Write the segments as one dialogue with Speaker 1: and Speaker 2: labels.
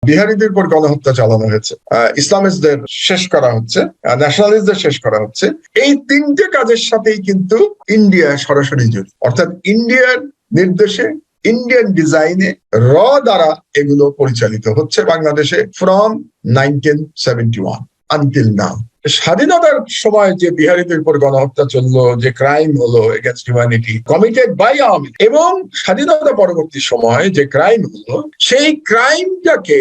Speaker 1: বিহারীদের উপর গণহত্যা চালানো হয়েছে, ইসলামিস্টদের শেষ করা হচ্ছে, ন্যাশনালিস্টদের শেষ করা হচ্ছে, এই তিনটে কাজের সাথেই কিন্তু ইন্ডিয়া সরাসরি জড়িত। অর্থাৎ ইন্ডিয়ার নির্দেশে, ইন্ডিয়ান ডিজাইনে র দ্বারা এগুলো পরিচালিত হচ্ছে বাংলাদেশে ফ্রম 1971 আনটিল নাও। স্বাধীনতার সময় যে বিহারীদের উপর গণহত্যা চললো, যে ক্রাইম হলো against humanity committed by Awami, এবং স্বাধীনতা পরবর্তী সময় যে ক্রাইম হলো, সেই ক্রাইমটাকে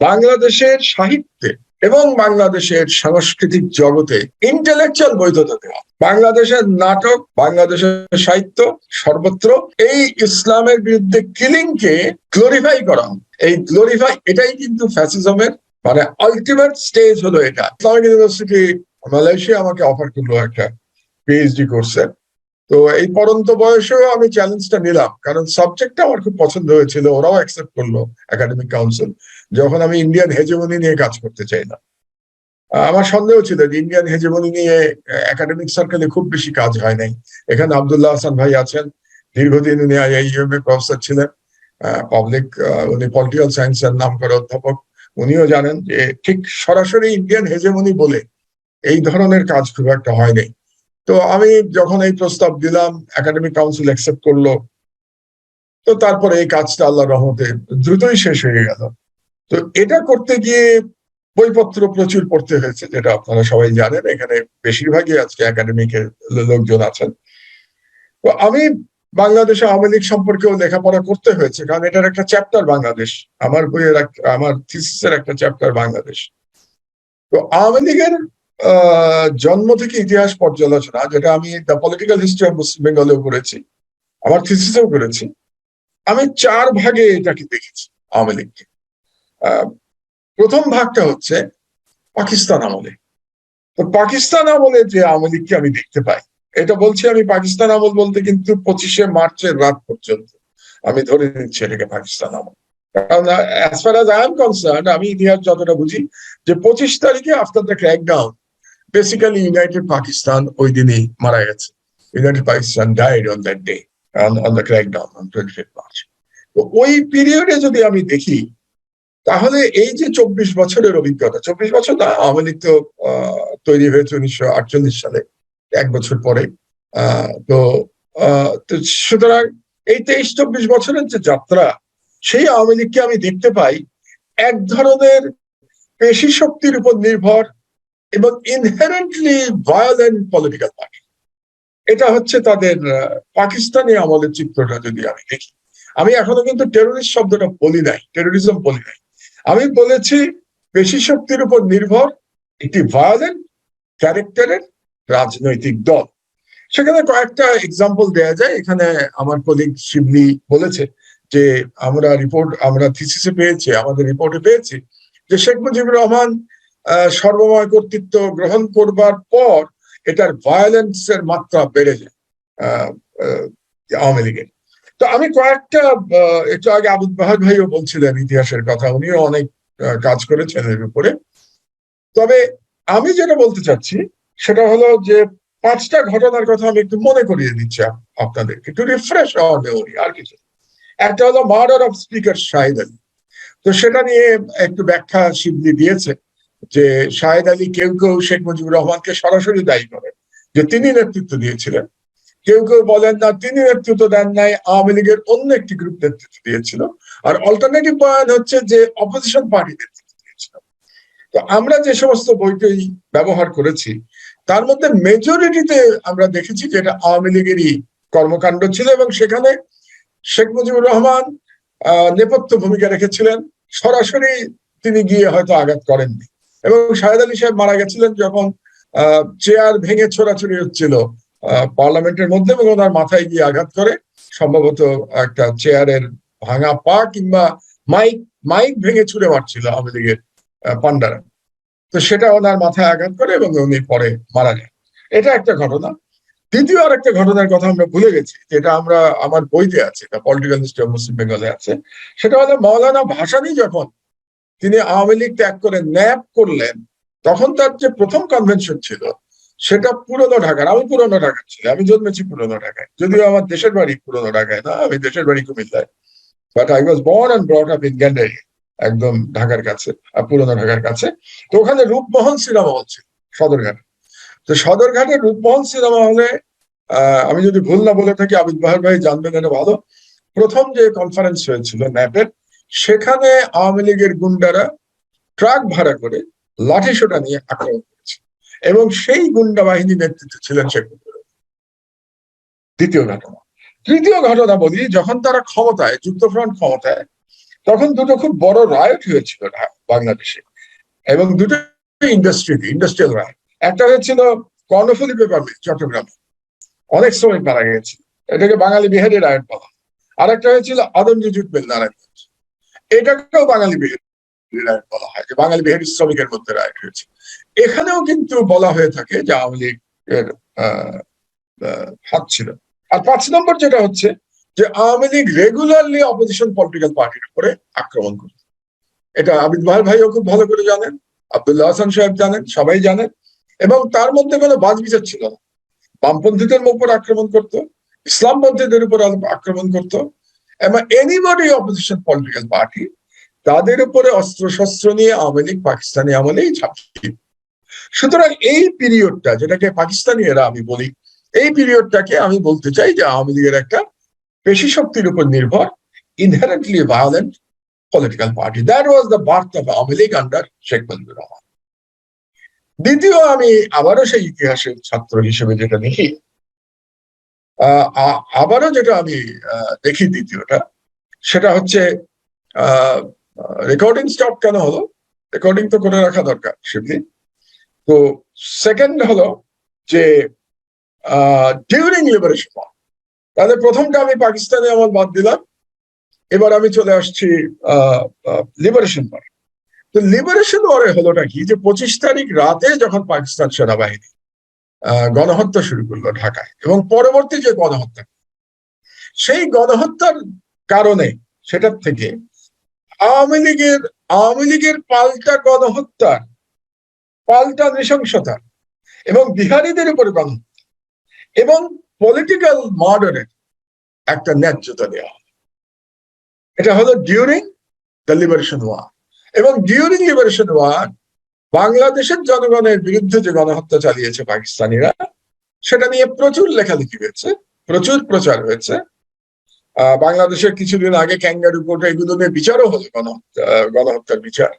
Speaker 1: বাংলাদেশের সাহিত্যে এবং বাংলাদেশের সাংস্কৃতিক জগতে ইন্টেলেকচুয়াল বৈধতা দেওয়া, বাংলাদেশের নাটক, বাংলাদেশের সাহিত্য সর্বত্র এই ইসলামের বিরুদ্ধে কিলিংকে গ্লোরিফাই করা, এই গ্লোরিফাই, এটাই কিন্তু ফ্যাসিজমের মানে আলটিমেট স্টেজ হলো এটা। ইসলামিক ইউনিভার্সিটি মালয়েশিয়া আমাকে অফার করলো একটা পিএইচডি কোর্সে। তো এই পরন্ত বয়সেও আমি চ্যালেঞ্জটা নিলাম, কারণ সাবজেক্টটা আমার খুব পছন্দ হয়েছিল, ওরাও অ্যাকসেপ্ট করলো একাডেমিক কাউন্সিল, যখন আমি ইন্ডিয়ান হেজেমনি নিয়ে কাজ করতে চাইলাম। আমার সন্দেহ ছিল যে ইন্ডিয়ান হেজেমনি নিয়ে একাডেমিক সার্কেলে খুব বেশি কাজ হয় নাই। এখানে আব্দুল্লাহ হাসান ভাই আছেন, দীর্ঘদিন উনি আইআইএম এর প্রফেসর ছিলেন, পাবলিক, উনি পলিটিক্যাল সায়েন্সের নাম করা অধ্যাপক। উনিও জানেন যে ঠিক সরাসরি ইন্ডিয়ান হেজেমনি বলে এই ধরনের কাজ খুব একটা হয় নাই। তো আমি যখন এই প্রস্তাব দিলাম, একাডেমিক কাউন্সিল অ্যাকসেপ্ট করলো, তো তারপরে এই কাজটা আল্লাহর রহমতে দ্রুতই শেষ হয়ে গেল। তো এটা করতে গিয়ে বইপত্র প্রচুর পড়তে হয়েছে, যেটা আপনারা সবাই জানেন। এখানে বেশিরভাগই আজকে একাডেমিকের লোকজন আছেন। তো আমি বাংলাদেশে আওয়ামী লীগ সম্পর্কেও লেখাপড়া করতে হয়েছে, কারণ এটার একটা চ্যাপ্টার বাংলাদেশ, আমার বইয়ের আমার থিসিসের একটা চ্যাপ্টার বাংলাদেশ। তো আওয়ামী লীগের জন্ম থেকে ইতিহাস পর্যালোচনা, যেটা আমি the political history of Muslim বেঙ্গলেও করেছি, আমার থিসিসেও করেছি, আমি 4 ভাগে এটাকে দেখেছি আওয়ামী লীগকে। প্রথম ভাগটা হচ্ছে পাকিস্তান আমলে। তো পাকিস্তান আমলে যে আওয়ামী লীগকে আমি দেখতে পাই, এটা বলছি আমি পাকিস্তান আমল বলতে কিন্তু 25শে মার্চের রাত পর্যন্ত আমি ধরে নিচ্ছি এটাকে পাকিস্তান আমল। কারণ as far as I am concern, আমি ইতিহাস যতটা বুঝি, যে 25 তারিখে after the crackdown basically United Pakistan ওই দিনই মারা গেছে। United Pakistan died on that day, on the crackdown on 25 March. তো ওই পিরিয়ডে যদি আমি দেখি, তাহলে এই যে 24 বছরের অভিজ্ঞতা, 24 বছর না, আওয়ামী লীগ তো তৈরি হয়েছে 1948 সালে, 1 বছর পরে। তো সুতরাং এই 23-24 বছরের যে যাত্রা, সেই আওয়ামী লীগকে আমি দেখতে পাই এক ধরনের পেশি শক্তির উপর নির্ভর এবং ইনহেরেন্টলি ভায়োলেন্ট পলিটিক্যাল পার্টি। এটা হচ্ছে তাদের পাকিস্তানি আমলের চিত্রটা যদি আমি দেখি। আমি এখনো কিন্তু টেরোরিস্ট শব্দটা বলি নাই, টেরোরিজম বলি নাই, আমি বলেছি পেশি শক্তির উপর নির্ভর একটি ভায়োলেন্ট ক্যারেক্টারের রাজনৈতিক দল। সেখানে কয়েকটা এক্সাম্পল দেয়া যায়। এখানে আমার কলিগ শিবলি বলেছে যে আমরা থিসিসে পেয়েছি, আমাদের রিপোর্টে পেয়েছি যে শেখ মুজিবুর রহমান সর্বময় কর্তৃত্ব গ্রহণ করবার পর এটার ভায়োলেন্সের মাত্রা বেড়ে যায় আওয়ামী লীগের। তো আমি কয়েকটা, একটু আগে আবুল বাহার ভাইও বলছিলেন ইতিহাসের কথা, উনিও অনেক কাজ করেছেন এর উপরে। তবে আমি যেটা বলতে চাচ্ছি সেটা হলো যে 5টা ঘটনার কথা আমি একটু মনে করিয়ে দিচ্ছি আপনাদেরকে, একটু রিফ্রেশ আওয়ার মেমোরি, আর কিছু। একটা হলো murder of speaker Shahid Ali. তো সেটা নিয়ে একটু ব্যাখ্যা শিবলি দিয়েছে যে শাহিদ আলী কেউ কেউ শেখ মুজিবুর রহমানকে সরাসরি দায়ী করেন যে তিনি নেতৃত্ব দিয়েছিলেন, কেউ কেউ বলেন না তিনি নেতৃত্ব দেন নাই, আওয়ামী লীগের অন্য একটি গ্রুপ নেতৃত্ব দিয়েছিল, আর অল্টারনেটিভ পয়েন্ট হচ্ছে যে অপোজিশন পার্টি নেতৃত্ব দিয়েছিল। তো আমরা যে সমস্ত বইটাই ব্যবহার করেছি তার মধ্যে মেজরিটিতে আমরা দেখেছি যে এটা আওয়ামী লীগেরই কর্মকাণ্ড ছিল, এবং সেখানে শেখ মুজিবুর রহমান নেপথ্য ভূমিকা রেখেছিলেন, সরাসরি তিনি গিয়ে হয়তো আঘাত করেননি। এবং শাহেদ আলী সাহেব মারা গেছিলেন যখন চেয়ার ভেঙে ছোড়াছুড়ি হচ্ছিল পার্লামেন্টের মধ্যে, এবং ওনার মাথায় গিয়ে আঘাত করে, সম্ভবত একটা চেয়ারের ভাঙা পা কিংবা মাইক ভেঙে ছুড়ে মারছিল আওয়ামী লীগের পান্ডারা। তো সেটা ওনার মাথায় আঘাত করে এবং উনি পরে মারা যান। এটা একটা ঘটনা। দ্বিতীয় আর একটা ঘটনার কথা আমরা ভুলে গেছি, যেটা আমার বইতে আছে, পলিটিক্যাল হিস্ট্রি অফ মুসলিম বেঙ্গলে আছে। সেটা হলো মাওলানা ভাসানী যখন তিনি আওয়ামী লীগ ত্যাগ করে ন্যাপ করলেন, তখন তার যে প্রথম কনভেনশন ছিল সেটা পুরনো ঢাকার। আমি পুরনো ঢাকার ছিলাম, আমি জন্মেছি পুরনো ঢাকায়, যদিও আমার দেশের বাড়ি পুরনো ঢাকায় না, আমি দেশের বাড়ি কুমিল্লায়, but I was born and brought up in Gendaria. একদম ঢাকার কাছে, পুরোনো ঢাকার কাছে। তো ওখানে রূপমোহন সিনেমা হল ছিল সদরঘাট। তো সদরঘাটের রূপমোহন সিনেমা হলে আমি যদি ভুল না বলে থাকি, আবিদ বাহার ভাই জানবেন এটা ভালো, প্রথম যে কনফারেন্স হয়েছিল ন্যাপের, সেখানে আওয়ামী লীগের গুন্ডারা ট্রাক ভাড়া করে লাঠিসোঁটা নিয়ে আক্রমণ করেছে, এবং সেই গুন্ডা বাহিনী নেতৃত্বে ছিলেন শেখ মুজিবুর রহমান। দ্বিতীয় ঘটনা। তৃতীয় ঘটনা বলি, যখন তারা ক্ষমতায়, যুক্তফ্রন্ট ক্ষমতায়, তখন দুটো খুব বড় রায়ট হয়েছিল বাংলাদেশে, এবং দুটো ইন্ডাস্ট্রিয়াল রায়ট। একটা হয়েছিল কর্ণফুলী পেপার মিল চট্টগ্রামে, অনেক শ্রমিক মারা গেছে, এটাকে বাঙালি বিহারি রায়ট বলা। আর একটা হয়েছিল আদমজি জুট মিল নারায়ণগঞ্জ, এটাকেও বাঙালি বিহারি রায়ট বলা হয়, যে বাঙালি বিহারি শ্রমিকের মধ্যে রায়ট হয়েছে। এখানেও কিন্তু বলা হয়ে থাকে যে আওয়ামী লীগের হাত ছিল। আর 5 নম্বর যেটা হচ্ছে যে Awami League regularly opposition political পার্টির উপরে আক্রমণ করত। এটা আবিদ বাহার ভাইও খুব ভালো করে জানেন, আব্দুল্লাহ হাসান সাহেব জানেন, সবাই জানেন। এবং তার মধ্যে কোনো বাজ বিচার ছিল না। বামপন্থীদের উপর আক্রমণ করত, ইসলামপন্থীদের উপর আক্রমণ করত, এবং এনিবডি অপোজিশন পলিটিক্যাল পার্টি, তাদের উপরে অস্ত্র শস্ত্র নিয়ে আওয়ামী লীগ পাকিস্তানি আমলেই ঝাঁপিয়ে। সুতরাং এই পিরিয়ডটা, যেটাকে পাকিস্তানি এরা আমি বলি, এই পিরিয়ডটাকে আমি বলতে চাই যে আওয়ামী লীগের একটা পেশি শক্তির উপর নির্ভর, inherently violent political party. That was the birth of Awami League under Sheikh Mujibur Rahman. দ্বিতীয়, আমি আবারও সেই ইতিহাসের ছাত্র হিসেবে যেটা দেখি, আবারও যেটা আমি দেখি দ্বিতীয়টা, সেটা হচ্ছে রেকর্ডিং স্টপ কেন হলো? রেকর্ডিং তো করে রাখা দরকার শিবলি। তো সেকেন্ড হলো যে ডিউরিং লিবারেশন ওয়ার। তাহলে প্রথমটা আমি পাকিস্তানে আমার বাদ দিলাম, এবার আমি চলে আসছি লিবারেশন ওয়ার। তো লিবারেশন ওয়ারে হলোটা কি, যে 25 তারিখ রাতে যখন পাকিস্তান সেনাবাহিনী গণহত্যা শুরু করলো ঢাকায়, এবং পরবর্তী যে গণহত্যা, সেই গণহত্যার কারণে, সেটার থেকে আওয়ামী লীগের পাল্টা গণহত্যার, পাল্টা নৃশংসতা, এবং বিহারীদের উপরে গণহত্যা এবং পলিটিক্যাল মার্ডারের একটা ন্যায্যতা দেওয়া হয়। এটা হলো ডিউরিং দ্য লিবারেশন ওয়ার। এবং ডিউরিং লিবারেশন ওয়ার বাংলাদেশের জনগণের বিরুদ্ধে যে গণহত্যা চালিয়েছে পাকিস্তানিরা, সেটা নিয়ে প্রচুর লেখালেখি হয়েছে, প্রচুর প্রচার হয়েছে। বাংলাদেশের কিছুদিন আগে ক্যাঙ্গারু কোর্ট, এগুলো নিয়ে বিচারও হলো, গণহত্যার বিচার।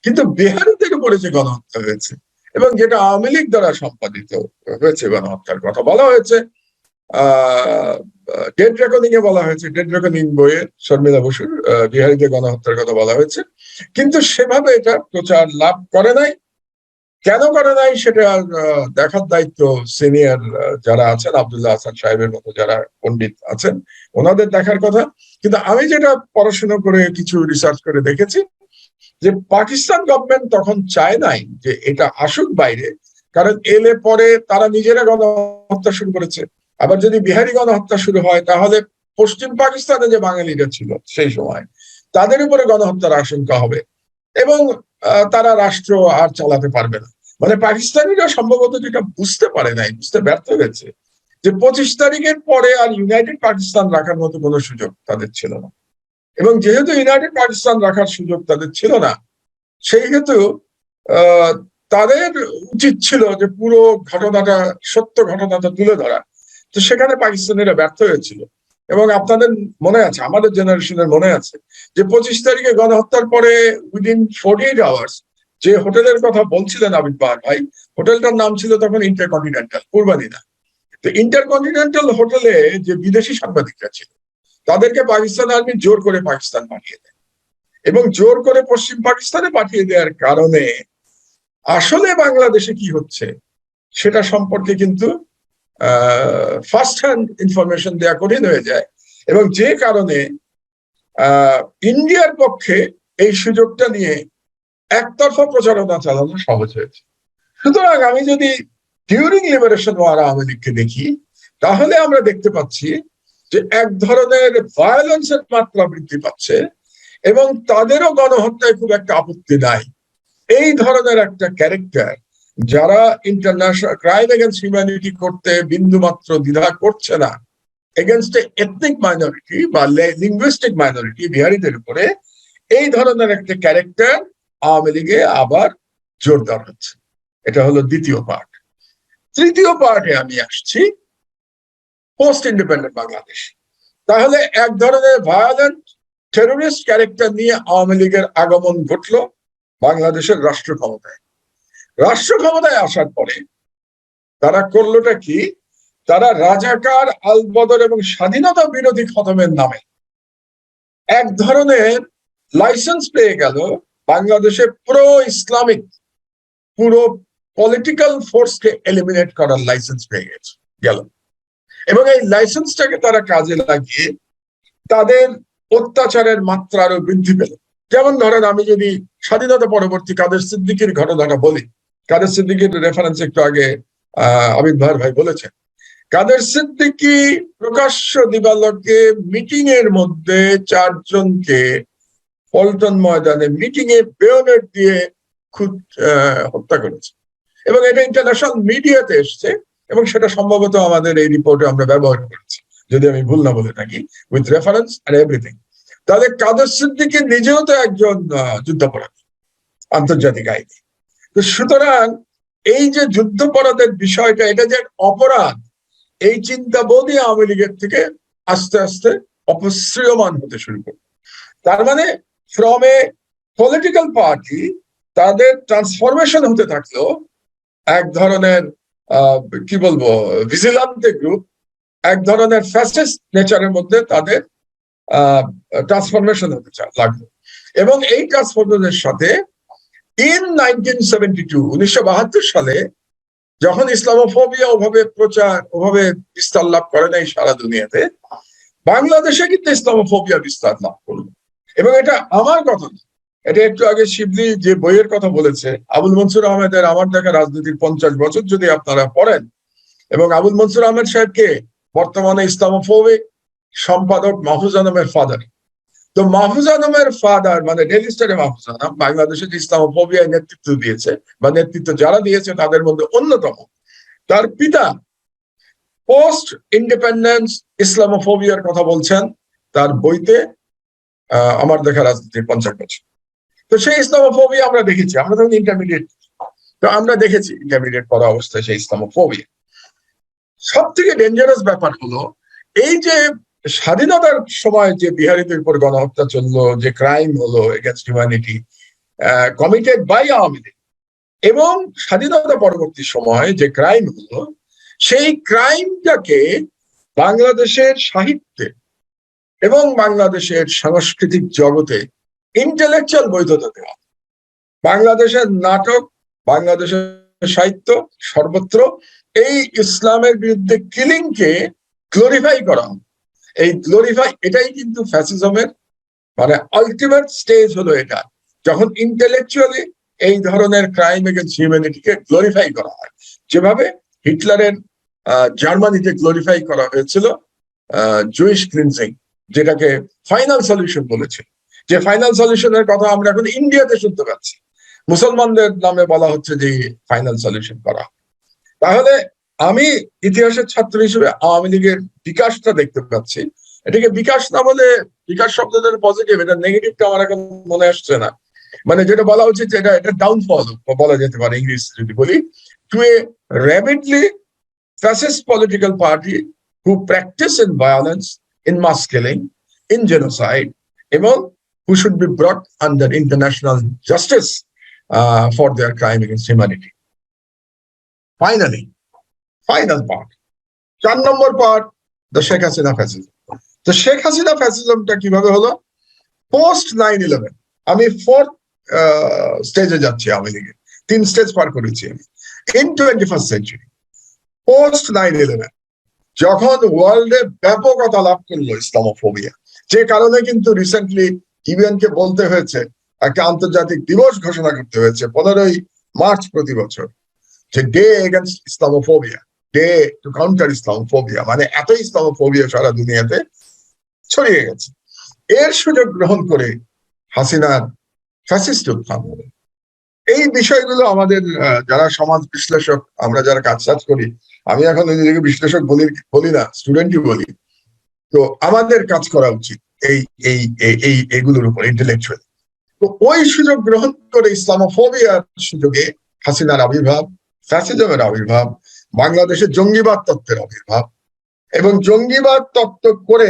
Speaker 1: কিন্তু বিহারীদের উপরে যে গণহত্যা হয়েছে, এবং যেটা আওয়ামী লীগ দ্বারা সম্পাদিত হয়েছে, গণহত্যার কথা বলা হয়েছে, ডেড রেকর্ডিং এ বলা হয়েছে, ডেড রেকর্ডিং বইয়ে শর্মিলা বসুর বিহারীদের গণহত্যার কথা বলা হয়েছে, কিন্তু সেভাবে এটা প্রচার লাভ করে নাই। কেন করে নাই সেটা দেখার দায়িত্ব সিনিয়র যারা আছেন, আব্দুল্লাহ হাসান সাহেবের মতো যারা পণ্ডিত আছেন, ওনাদের দেখার কথা। কিন্তু আমি যেটা পড়াশোনা করে কিছু রিসার্চ করে দেখেছি, যে পাকিস্তান গভর্নমেন্ট তখন চায় নাই যে এটা আসুক বাইরে, কারণ এলে পরে তারা নিজেরা গণহত্যা শুরু করেছে। আবার যদি বিহারি গণহত্যা শুরু হয়, তাহলে পশ্চিম পাকিস্তানে যে বাঙালিরা ছিল সেই সময়, তাদের উপরে গণহত্যার আশঙ্কা হবে, এবং তারা রাষ্ট্র আর চালাতে পারবে না। মানে পাকিস্তানিরা সম্ভবত যেটা বুঝতে পারে নাই, বুঝতে ব্যর্থ হয়েছে, যে 25 তারিখের পরে আর ইউনাইটেড পাকিস্তান রাখার মতো কোনো সুযোগ তাদের ছিল না। এবং যেহেতু ইউনাইটেড পাকিস্তান রাখার সুযোগ তাদের ছিল না, সেই হেতু তাদের উচিত ছিল যে পুরো ঘটনাটা, সত্য ঘটনাটা তুলে ধরা। তো সেখানে পাকিস্তানিরা ব্যর্থ হয়েছিল। এবং আপনাদের মনে আছে, আমাদের জেনারেশনের মনে আছে, যে 25 তারিখে গণহত্যার পরে উইদিন 48 আওয়ার্স যে হোটেলের কথা বলছিলেন আবিদ বাহার ভাই, হোটেলটার নাম ছিল তখন ইন্টারকন্টিনেন্টাল, পূর্বানীনা। তো ইন্টারকন্টিনেন্টাল হোটেলে যে বিদেশি সাংবাদিকরা ছিল, তাদেরকে পাকিস্তান আর্মি জোর করে পাকিস্তান পাঠিয়ে দেয়, এবং জোর করে পশ্চিম পাকিস্তানে পাঠিয়ে দেওয়ার কারণে আসলে বাংলাদেশে কি হচ্ছে সেটা সম্পর্কে কিন্তু ফার্স্ট হ্যান্ড ইনফরমেশন দেওয়া কঠিন হয়ে যায়। এবং যে কারণে ইন্ডিয়ার পক্ষে এই সুযোগটা নিয়ে একতরফা প্রচারণা চালানো সহজ হয়েছে। সুতরাং আমি যদি ডিউরিং লিবারেশন ওয়ার আওয়ামী লীগকে দেখি, তাহলে আমরা দেখতে পাচ্ছি যে এক ধরনের ভায়োলেন্সের মাত্রা বৃদ্ধি পাচ্ছে, এবং তাদেরও গণহত্যায় খুব একটা আপত্তি নাই। এই ধরনের একটা ক্যারেক্টার, যারা ইন্টারন্যাশনাল ক্রাইম এগেনস্ট হিউম্যানিটি করতে বিন্দু মাত্র দ্বিধা করছে না, এগেনস্ট এথনিক মাইনরিটি বা লিঙ্গুইস্টিক মাইনরিটি, বিহারীদের উপরে, এই ধরনের একটা ক্যারেক্টার আওয়ামী লীগে আবার জোরদার হচ্ছে। এটা হলো দ্বিতীয় পার্ট। তৃতীয় পার্টে আমি আসছি, পোস্ট ইন্ডিপেন্ডেন্ট বাংলাদেশ। তাহলে এক ধরনের ভায়োলেন্ট টেরোরিস্ট ক্যারেক্টার নিয়ে আওয়ামী লীগের আগমন ঘটলো বাংলাদেশের রাষ্ট্র ক্ষমতায়। রাষ্ট্র ক্ষমতায় আসার পরে তারা করলোটা কি, তারা রাজাকার, আলবদর এবং স্বাধীনতা বিরোধী খতমের নামে এক ধরনের লাইসেন্স পেয়ে গেল বাংলাদেশে প্রো ইসলামিক পুরো পলিটিক্যাল ফোর্সকে এলিমিনেট করার লাইসেন্স পেয়ে গেল। এবং এই লাইসেন্সটাকে তারা কাজে লাগিয়ে তাদের অত্যাচারের মাত্রা আরো বৃদ্ধি পেল। যেমন ধরেন, আমি যদি স্বাধীনতা পরবর্তী কাদের সিদ্দিকীর ঘটনাটা বলি, কাদের সিদ্দিকীর রেফারেন্স একটু আগে আবিদ ভাই বলেছেন। কাদের সিদ্দিকী প্রকাশ্য দিবালোকে মিটিং এর মধ্যে 4 জনকে পল্টন ময়দানে মিটিং এ বেয়োনেট দিয়ে হত্যা করেছে, এবং এটা ইন্টারন্যাশনাল মিডিয়াতে এসছে, এবং সেটা সম্ভবত আমাদের এই রিপোর্টে আমরা ব্যবহার করেছি, যদি আমি ভুল না বলে থাকি, উইথ রেফারেন্স এন্ড এভরিথিং। তাহলে কাদের সিদ্দিকী নিজেও তো একজন যুদ্ধাপরাধী, আন্তর্জাতিক আইনে। তো সুতরাং এই যে যুদ্ধাপরাধের বিষয়টা, এটা যে অপরাধ, এই চিন্তাবোধই আওয়ামী লীগের থেকে আস্তে আস্তে অপশ্রিয়মান হতে শুরু করবে। তার মানে ফ্রম এ পলিটিক্যাল পার্টি তাদের ট্রান্সফরমেশন হতে থাকলো এক ধরনের কি বলবো, ভিজিলান্তে গ্রুপ, এক ধরনের ফ্যাসিস্ট নেচারের মধ্যে তাদের ট্রান্সফরমেশন হতে লাগলো। এবং এই ট্রান্সফরমেশনের সাথে ইন 1972 সালে, যখন ইসলামোফোবিয়া ওভাবে বিস্তার লাভ করে নাই সারা দুনিয়াতে, বাংলাদেশে কিন্তু ইসলামোফোবিয়া বিস্তার লাভ করলো। এবং এটা আমার কথা না, এটা একটু আগে শিবলি যে বইয়ের কথা বলেছে, আবুল মনসুর আহমেদের আমার দেখা রাজনীতির 50 বছর, যদি আপনারা পড়েন, এবং আবুল মনসুর আহমেদ সাহেবকে বর্তমানে ইসলামোফোবিক সম্পাদক মাহফুজ আলমের ফাদার। তো মাহফুজ আলমের ফাদার মানে ডেইলি স্টারে মাহফুজ আলম বাংলাদেশে যে ইসলামোফোবিয়ায় নেতৃত্ব দিয়েছে, বা নেতৃত্ব যারা দিয়েছে তাদের মধ্যে অন্যতম, তার পিতা পোস্ট ইন্ডিপেন্ডেন্স ইসলামোফোবিয়ার কথা বলছেন তার বইতে আমার দেখা রাজনীতির 50 বছর। তো সেই ইসলামোফোবিয়া আমরা দেখেছি, আমরা তখন ইন্টারমিডিয়েট, তো আমরা দেখেছি ইন্টারমিডিয়েট পড়া অবস্থায় সেই ইসলামোফোবিয়া। সব থেকে ডেঞ্জারাস ব্যাপার হলো, এই যে স্বাধীনতার সময় যে বিহারীদের উপর গণহত্যা চললো, যে ক্রাইম হলো against humanity committed by Awami League, এবং স্বাধীনতা পরবর্তী সময় যে ক্রাইম হলো, সেই ক্রাইমটাকে বাংলাদেশের সাহিত্যে এবং বাংলাদেশের সাংস্কৃতিক জগতে ইন্টেলেকচুয়াল বৈধতা দেওয়া, বাংলাদেশের নাটক, বাংলাদেশের সাহিত্য, সর্বত্র এই ইসলামের বিরুদ্ধে কিলিংকে গ্লোরিফাই করা। এই গ্লোরিফাই, এটাই কিন্তু ফ্যাসিজমের মানে আলটিমেট স্টেজ হলো এটা, যখন ইন্টেলেকচুয়ালি এই ধরনের ক্রাইম এগেন্স্ট হিউম্যানিটিকে গ্লোরিফাই করা হয়, যেভাবে হিটলারের জার্মানিতে গ্লোরিফাই করা হয়েছিল জুইশ ক্লিনজিং, যেটাকে ফাইনাল সলিউশন বলেছে। যে ফাইনাল সলিউশনের কথা আমরা এখন ইন্ডিয়াতে শুনতে পাচ্ছি, মুসলমানদের নামে বলা হচ্ছে যে ফাইনাল সলিউশন করা। তাহলে আমি ইতিহাসের ছাত্র হিসেবে আওয়ামী লীগের বিকাশটা দেখতে পাচ্ছি। এটাকে বিকাশ না বলে, বিকাশ শব্দটা পজিটিভ, এটা নেগেটিভটা আমার এখন মনে আসছে না, মানে যেটা বলা উচিত এটা ডাউনফল বলা যেতে পারে ইংলিশ যদি বলি, two A rapidly fascist political party who practice in violence, in mass killing, in genocide, এবং who should be brought under international justice for their crime against humanity. Finally, final part, 4 number part, the Sheikh Hasina fascism. তো শেখ হাসিনা ফ্যাসিজমটা কিভাবে হলো? Post 9/11, আমি 4th স্টেজে যাচ্ছি আওয়ামী লীগের, 3 stage পার করেছি আমি। ইন 21st century, পোস্ট 9/11, যখন ওয়ার্ল্ডে ব্যাপকতা লাভ করলো ইসলামোফোবিয়া, যে কারণে কিন্তু রিসেন্টলি ইউএনকে বলতে হয়েছে, একটা আন্তর্জাতিক দিবস ঘোষণা করতে হয়েছে 15ই মার্চ প্রতি বছর, যে day against Islamophobia, day to counter Islamophobia. মানে এত ইসলামোফোবিয়া সারা দুনিয়াতে ছড়িয়ে গেছে। এর সুযোগ গ্রহণ করে হাসিনার ফ্যাসিস্ট উত্থান হলো। এই বিষয়গুলো আমাদের যারা সমাজ বিশ্লেষক, আমরা যারা কাজ করি, আমি এখন নিজেকে বিশ্লেষক বলি না, স্টুডেন্টই বলি, তো আমাদের কাজ করা উচিত এই এই এই এইগুলোর উপর ইন্টেলেকচুয়াল। তো ওই সুযোগ গ্রহণ করে ইসলামোফোবিয়ার সুযোগে হাসিনার আবির্ভাব, ফ্যাসিজমের আবির্ভাব, বাংলাদেশের জঙ্গিবাদ তত্ত্বের আবির্ভাব এবং জঙ্গিবাদ তত্ত্ব করে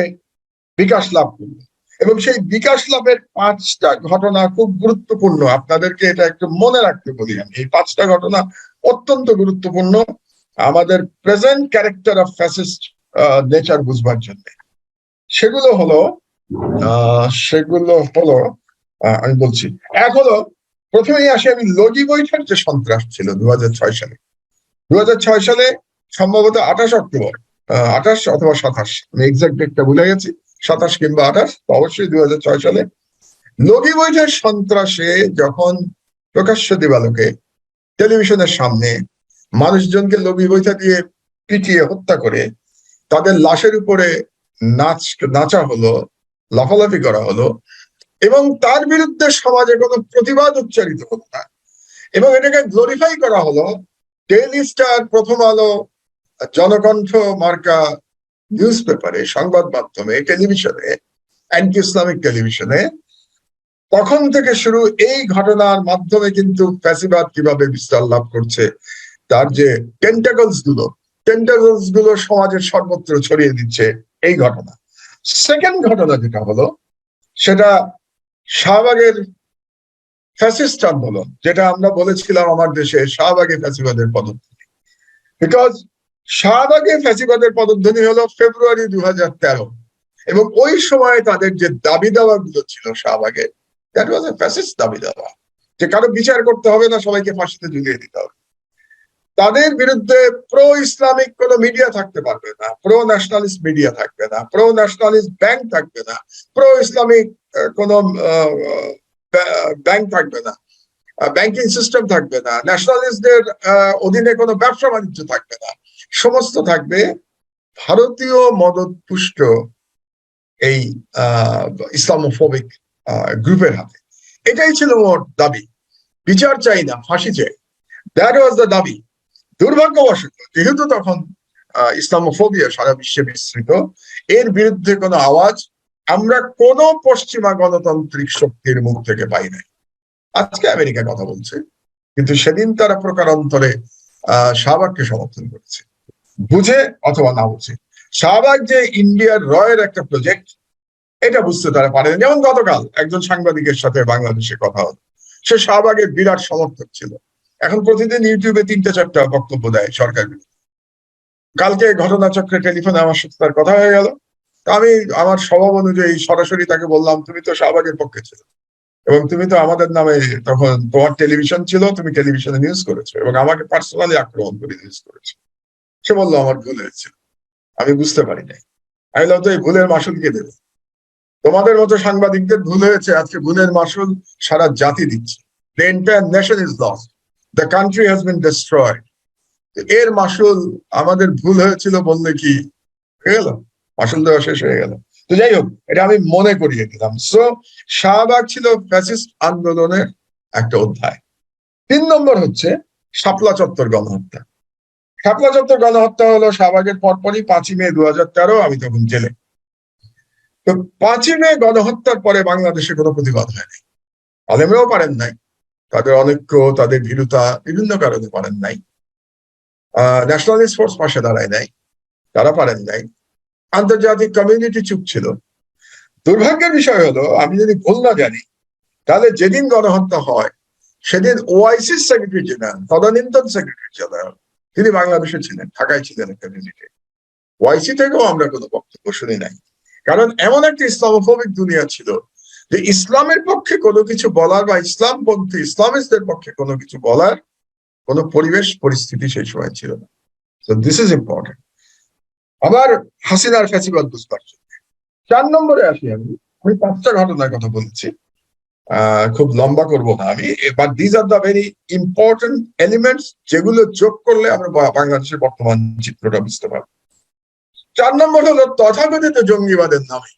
Speaker 1: বিকাশ লাভ করলো। এবং সেই বিকাশ লাভের 5টা ঘটনা খুব গুরুত্বপূর্ণ, আপনাদেরকে এটা একটু মনে রাখতে বলি। আমি এই 5টা ঘটনা অত্যন্ত গুরুত্বপূর্ণ আমাদের present character of fascist nature বুঝবার জন্য। সেগুলো হলো আমি বলছি, এক হলো, প্রথমেই আসি আমি লগি বৈঠক যে সন্ত্রাস ছিল 2006 সালে। 2006 সালে সম্ভবত 28 অক্টোবর, 28 অথবা 27, আমি এক্সাক্ট ডেটটা ভুলে গেছি, 27 কিংবা 28, অবশ্যই 2006 সালে লগি বৈঠক সন্ত্রাসে যখন প্রকাশ্য দিবালোকে টেলিভিশনের সামনে মানুষজনকে লগি বৈঠা দিয়ে পিটিয়ে হত্যা করে তাদের লাশের উপরে নাচা হলো, লাফালাফি করা হলো এবং তার বিরুদ্ধে সমাজে কোনো প্রতিবাদ উচ্চারিত হলো না এবং এটাকে গ্লোরিফাই করা হলো ডেইলি স্টার, প্রথম আলো, জনকণ্ঠ মার্কা নিউজ পেপারে, সংবাদ মাধ্যমে, টেলিভিশনে, অ্যান্টি ইসলামিক টেলিভিশনে। তখন থেকে শুরু এই ঘটনার মাধ্যমে কিন্তু ফ্যাসিবাদ কিভাবে বিস্তার লাভ করছে, তার যে টেন্টাকলস গুলো সমাজের সর্বত্র ছড়িয়ে দিচ্ছে এই ঘটনা। সেকেন্ড ঘটনা যেটা হলো সেটা শাহবাগের ফ্যাসিস্ট আন্দোলন, যেটা আমরা বলেছিলাম আমার দেশে শাহবাগে ফ্যাসিবাদের পদধ্বনি। বিকজ শাহবাগে ফ্যাসিবাদের পদধ্বনি হলো ফেব্রুয়ারি 2013 এবং ওই সময় তাদের যে দাবি দাওয়া গুলো ছিল শাহবাগে, দ্যাট ওয়াজ এ ফ্যাসিস্ট দাবি দাওয়া, যে কারো বিচার করতে হবে না, সবাইকে ফাঁসিতে ঝুলিয়ে দিতে হবে। তাদের বিরুদ্ধে প্রো ইসলামিক কোন মিডিয়া থাকতে পারবে না, প্রো ন্যাশনালিস্ট মিডিয়া থাকবে না, প্রো ন্যাশনালিস্ট ব্যাংক থাকবে না, প্রো ইসলামিক কোন ব্যাংক থাকবে না, ব্যাংকিং সিস্টেম থাকবে না, ন্যাশনালিস্টদের অধীনে কোনো ব্যবসা বাণিজ্য থাকবে না, সমস্ত থাকবে ভারতীয় মদতপুষ্ট এই ইসলামোফোবিক গ্রুপের হাতে। এটাই ছিল ওর দাবি, বিচার চাই না, ফাঁসি চাই, দ্যাট ওয়াজ দ্য দাবি। দুর্ভাগ্যবশত যেহেতু তখন ইসলামোফোবিয়া সারা বিশ্বে বিস্তৃত, এর বিরুদ্ধে কোনো আওয়াজ আমরা কোন পশ্চিমা গণতান্ত্রিক শক্তির মুখ থেকে পাই নাই। আজকে আমেরিকা কথা বলছে, কিন্তু সেদিন তারা প্রকারান্তরে শাহবাগকে সমর্থন করেছে, বুঝে অথবা না বুঝে। শাহবাগ যে ইন্ডিয়ার রয়ের একটা প্রজেক্ট, এটা বুঝতে তারা পারেন। যেমন গতকাল একজন সাংবাদিকের সাথে বাংলাদেশে কথা হলো, সে শাহবাগের বিরাট সমর্থক ছিল, এখন প্রতিদিন ইউটিউবে 3-4টা বক্তব্য দেয় সরকার বিরুদ্ধে। কালকে ঘটনাচক্রে টেলিফোনে আমার সাথে তার কথা হয়ে গেল, আমি আমার স্বভাব অনুযায়ী সরাসরি তাকে বললাম, তুমি তো শাহবাগের পক্ষে ছিল এবং তুমি তো আমাদের নামে, তখন তোমার টেলিভিশন ছিল, তুমি টেলিভিশনে নিউজ করেছো এবং আমাকে পার্সোনালি আক্রমণ করে নিউজ করেছো। সে বললো আমার ভুল হয়েছিল, আমি বুঝতে পারি নাই। আমি বললাম, তো এই ভুলের মাসুল কে দেবে? তোমাদের মতো সাংবাদিকদের ভুল হয়েছে, আজকে ভুলের মাসুল সারা জাতি দিচ্ছে। The entire nation is lost. The country has been destroyed. এর মাসুল আমাদের ভুল হয়েছিল বললে কি হয়ে গেল? মাসুল দেওয়া শেষ হয়ে গেল। তো যাই হোক, এটা আমি মনে করিয়ে দিলাম। সো শাহবাগ ছিল ফ্যাসিস্ট আন্দোলনের একটা অধ্যায়। 3 নম্বর হচ্ছে শাপলা চত্বর গণহত্যা। শাপলা চত্বর গণহত্যা হলো শাহবাগের পরপরই 5ই মে 2013, আমি তখন জেলে। তো 5ই মে গণহত্যার পরে বাংলাদেশে কোনো প্রতিবাদ হয়নি, আলেমরাও পারেন নাই, তাদের অনৈক্য, তাদের ভীরুতা বিভিন্ন কারণে পারেন নাই, ন্যাশনালিস্ট ফোর্স পাশে দাঁড়ায় নাই, তারা পারেন নাই, আন্তর্জাতিক কমিউনিটি চুপ ছিল। দুর্ভাগ্যের বিষয় হলো, আমি যদি ভুল না জানি, তাহলে যেদিন গণহত্যা হয় সেদিন ওআইসির সেক্রেটারি জেনারেল, তদানীন্তন সেক্রেটারি জেনারেল, তিনি বাংলাদেশে ছিলেন, ঢাকায় ছিলেন একটা ভিজিটে। ওআইসি থেকেও আমরা কোনো বক্তব্য শুনি নাই, কারণ এমন একটা ইসলামোফোবিক দুনিয়া ছিল যে ইসলামের পক্ষে কোনো কিছু বলার বা ইসলামপন্থী ইসলামিস্টদের পক্ষে কোনো কিছু বলার কোনো পরিবেশ পরিস্থিতি সেই সময় ছিল না। So this is important. আবার হাসিনার ফ্যাসিবাদ বুঝবার জন্য 4 নম্বরে আসি। আমি 5টা ঘটনার কথা বলেছি, খুব লম্বা করব না আমি, but these are the very important elements, যেগুলো যোগ করলে আমরা বাংলাদেশের বর্তমান চিত্রটা বুঝতে পারবো। 4 নম্বর হলো তথাকথিত জঙ্গিবাদের নামে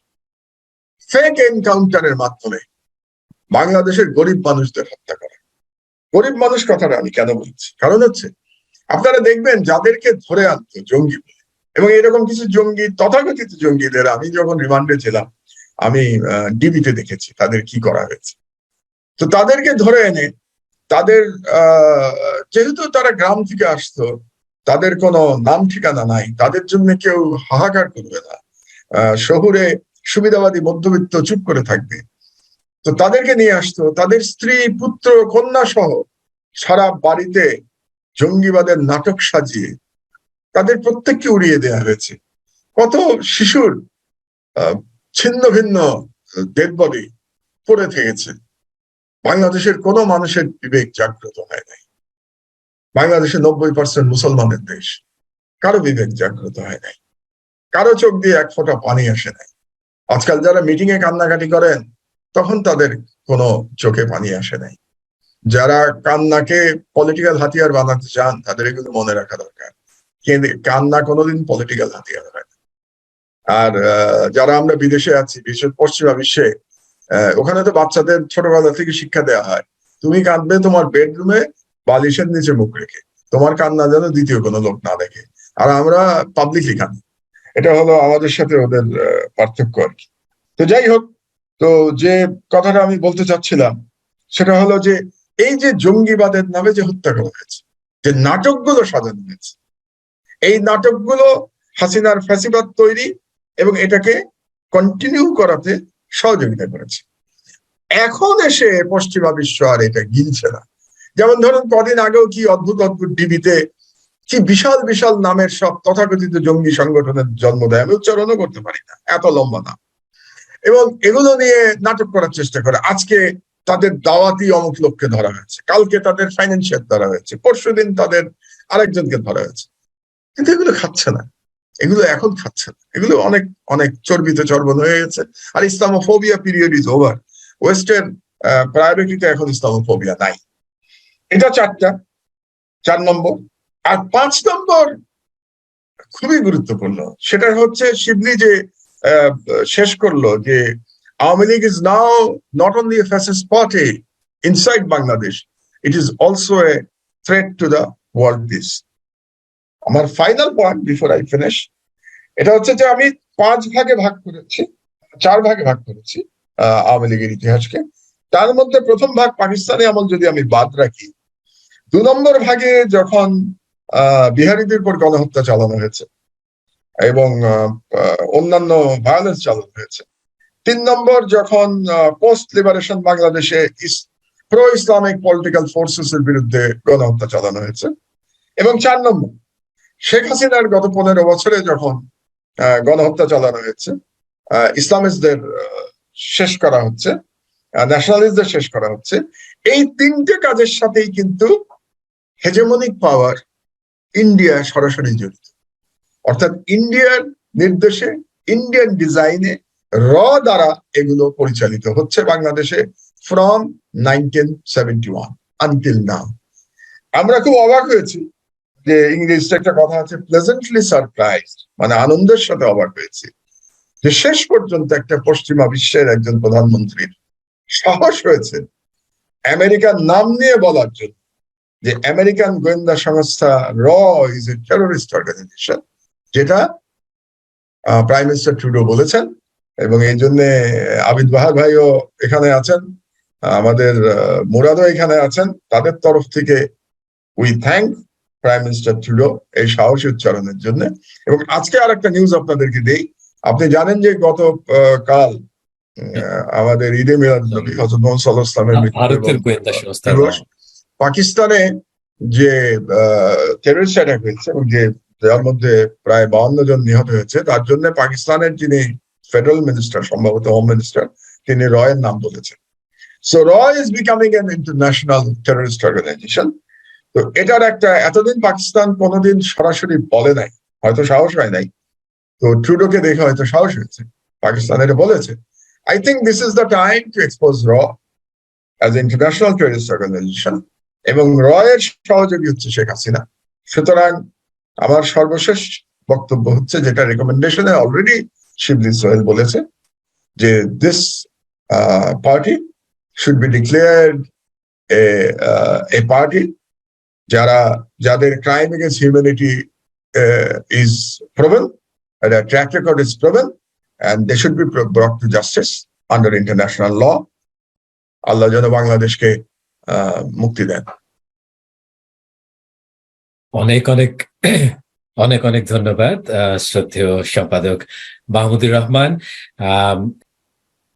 Speaker 1: ফেক এনকাউন্টারের মাধ্যমে বাংলাদেশের গরিব মানুষদের হত্যা করা। গরিব মানুষ কথাটা আমি কেন বলছি, কারণ হচ্ছে আপনারা দেখবেন যাদেরকে ধরে আনতো জঙ্গি বলে, এবং এরকম কিছু জঙ্গি, তথাকথিত জঙ্গিদের আমি যখন রিমান্ডে ছিলাম, আমি ডিবিতে দেখেছি তাদের কি করা হয়েছে। তো তাদেরকে ধরে এনে তাদের যেহেতু তারা গ্রাম থেকে আসতো, তাদের কোনো নাম ঠিকানা নাই, তাদের জন্য কেউ হাহাকার করবে না, শহুরে সুবিধাবাদী মধ্যবিত্ত চুপ করে থাকবে। তো তাদেরকে নিয়ে আসতো, তাদের স্ত্রী পুত্র কন্যা সহ সারা বাড়িতে জঙ্গিবাদের নাটক সাজিয়ে তাদের প্রত্যেককে উড়িয়ে দেওয়া হয়েছে। কত শিশুর ছিন্ন ভিন্ন ডেড বডি পড়ে থেকেছে। বাংলাদেশের কোনো মানুষের বিবেক জাগ্রত হয় নাই। বাংলাদেশে 90% মুসলমানের দেশ, কারো বিবেক জাগ্রত হয় নাই, কারো চোখ দিয়ে এক ফোঁটা পানি আসে নাই। আজকাল যারা মিটিং এ কান্নাকাটি করেন, তখন তাদের কোনো চোখে পানি আসে নাই। যারা কান্নাকে পলিটিক্যাল হাতিয়ার বানাতে চান, তাদের এগুলো মনে রাখা দরকার। কান্না কোনোদিন পলিটিক্যাল হাতিয়ার হয় না। আর যারা আমরা বিদেশে আছি, বিশেষ পশ্চিমা বিশ্বে, ওখানে তো বাচ্চাদের ছোটবেলা থেকে শিক্ষা দেওয়া হয়, তুমি কাঁদবে তোমার বেডরুমে বালিশের নিচে মুখ রেখে, তোমার কান্না যেন দ্বিতীয় কোনো লোক না দেখে। আর আমরা পাবলিকলি কাঁদি। এটা হলো আমাদের সাথে ওদের পার্থক্য আর কি। তো যাই হোক, তো যে কথাটা আমি বলতে চাচ্ছিলাম সেটা হলো যে এই যে জঙ্গিবাদের নামে যে হত্যা করা হয়েছে, যে নাটকগুলো সাজানো হয়েছে, এই নাটকগুলো হাসিনার ফ্যাসিবাদ তৈরি এবং এটাকে কন্টিনিউ করাতে সহযোগিতা করেছে। এখন এসে পশ্চিমা বিশ্ব আর এটা গিলছে না। যেমন ধরুন, কদিন আগেও কি অদ্ভুত অদ্ভুত টিভিতে কি বিশাল বিশাল নামের সব তথাকথিত জঙ্গি সংগঠনের জন্ম দেয়, আমি উচ্চারণও করতে পারি না, এত লম্বা নাম, এবং এগুলো নিয়ে নাটক করার চেষ্টা করে। আজকে তাদের দাওয়াতি অমুক লোককে ধরা হয়েছে, কালকে তাদের ফাইন্যান্সিয়াল ধরা হয়েছে, পরশুদিন তাদের আরেকজনকে ধরা হয়েছে, কিন্তু এগুলো খাচ্ছে না, এগুলো এখন খাচ্ছে না, এগুলো অনেক অনেক চর্বিত চর্বণ হয়ে গেছে। আর ইসলামোফোবিয়া পিরিয়ড ইজ ওভার। ওয়েস্টের প্রায়োরিটিতে এখন ইসলামোফোবিয়া নাই। এটা 4 নম্বর। আর 5 নম্বর খুবই গুরুত্বপূর্ণ, সেটা হচ্ছে শিবলি যে শেষ করলো যে Awami League is now not only a fascist party inside Bangladesh, it is also a threat to the world peace. আমার final point before I finish, এটা হচ্ছে যে আমি 5 ভাগে ভাগ করেছি, 4 ভাগে ভাগ করেছি আওয়ামী লীগের ইতিহাসকে। তার মধ্যে প্রথম ভাগ পাকিস্তানি আমল যদি আমি বাদ রাখি, 2 নম্বর ভাগে যখন বিহারীদের উপর গণহত্যা চালানো হয়েছে এবং অন্যান্য ভায়োলেন্স চালানো হয়েছে, 3 নম্বর যখন পোস্ট লিবারেশন বাংলাদেশে প্রো ইসলামিক পলিটিক্যাল ফোর্সেস এর বিরুদ্ধে গণহত্যা চালানো হয়েছে, এবং 4 নম্বর শেখ হাসিনার গত 15 বছরে যখন গণহত্যা চালানো হয়েছে, ইসলামিস্টদের শেষ করা হচ্ছে, ন্যাশনালিস্টদের শেষ করা হচ্ছে। এই 3টে কাজের সাথেই কিন্তু হেজেমনিক পাওয়ার ইন্ডিয়া সরাসরি জড়িত। অর্থাৎ ইন্ডিয়ার নির্দেশে, ইন্ডিয়ান ডিজাইনে, র দ্বারা এগুলো পরিচালিত হচ্ছে বাংলাদেশে ফ্রম 1971 আনটিল নাও। আমরা খুব অবাক হয়েছি যে ইংরেজিতে একটা কথা আছে, প্লেজেন্টলি সারপ্রাইজড, মানে আনন্দের সাথে অবাক হয়েছি যে শেষ পর্যন্ত একটা পশ্চিমা বিশ্বের একজন প্রধানমন্ত্রীর সাহস হয়েছে আমেরিকার নাম নিয়ে বলার জন্য যে আমেরিকান গোয়েন্দা সংস্থা র ইজ এ টেররিস্ট অর্গানাইজেশন, যেটা প্রাইম মিনিস্টার ট্রুডো বলেছেন। এবং এই জন্য আবিদ বাহার ভাইও এখানে আছেন, আমাদের মুরাদও এখানে আছেন, তাদের তরফ থেকে we thank prime minister Trudeau এই সাহসী উচ্চারণের জন্য। এবং আজকে আর একটা নিউজ আপনাদেরকে দেই। আপনি জানেন যে গত কাল আমাদের ঈদে মিলাদ নবী হযরত মুহাম্মদ সাল্লাল্লাহু আলাইহি ওয়াসাল্লামের মৃত্যু দিবস। পাকিস্তানে যে টেররিস্ট অ্যাটাক হয়েছে এবং যে যার মধ্যে প্রায় 52 জন নিহত হয়েছে, তার জন্য পাকিস্তানের যিনি ফেডারেল মিনিস্টার, সম্ভবত হোম মিনিস্টার, তিনি রয়ের নাম বলেছেন। সো র is becoming an international terrorist organisation. তো এটার একটা, এতদিন পাকিস্তান কোনোদিন সরাসরি বলে নাই, হয়তো সাহস হয় নাই, তো ট্রুডোকে দেখে হয়তো সাহস হয়েছে, পাকিস্তান এটা বলেছে। I think this is the time to expose র অ্যাজ ইন্টারন্যাশনাল টেররিস্ট অর্গানাইজেশন, এবং র এর সহযোগী হচ্ছে শেখ হাসিনা। সুতরাং আমার সর্বশেষ বক্তব্য হচ্ছে, যেটা রেকমেন্ডেশনে অলরেডি শিবলি সোহেল বলেছে, যে this party should be declared a party যাদের crime against humanity is proven, their track record is proven, and they should be brought to justice under international law. আল্লাহ যেন বাংলাদেশকে মুক্তি দেন।
Speaker 2: অনেক অনেক অনেক অনেক ধন্যবাদ শ্রদ্ধেয় সম্পাদক মাহমুদুর রহমান।